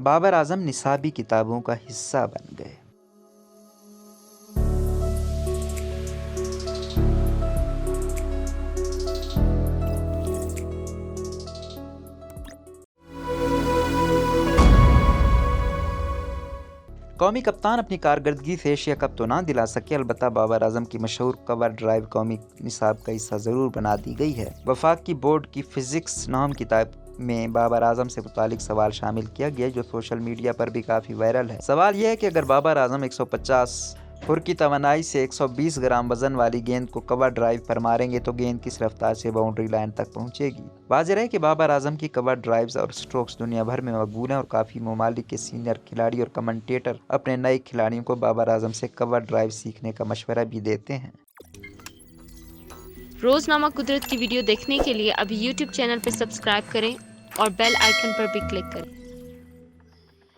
बाबर आजम निसाबी किताबों का हिस्सा बन गए। कौमी कप्तान अपनी कारकर्दगी से एशिया कप तो ना दिला सके, अलबत्ता बाबर आजम की मशहूर कवर ड्राइव कौमी निसाब का हिस्सा ज़रूर बना दी गई है। वफाकी बोर्ड की फिजिक्स नाम किताब में बाबर आजम से मुतालिक सवाल शामिल किया गया जो सोशल मीडिया पर भी काफ़ी वायरल है। सवाल यह है कि अगर बाबर आजम 150 फुर की तवानाई से 120 ग्राम वजन वाली गेंद को कवर ड्राइव पर मारेंगे तो गेंद किस रफ्तार से बाउंड्री लाइन तक पहुंचेगी। वाज़ेह है कि बाबर आजम की कवर ड्राइव्स और स्ट्रोक्स दुनिया भर में मकबूल हैं और काफ़ी ममालिक के सीनियर खिलाड़ी और कमेंटेटर अपने नए खिलाड़ियों को बाबर आजम से कवर ड्राइव सीखने का मशवरा भी देते हैं। रोज़नामा कुदरत की वीडियो देखने के लिए अभी YouTube चैनल पर सब्सक्राइब करें और बेल आइकन पर भी क्लिक करें।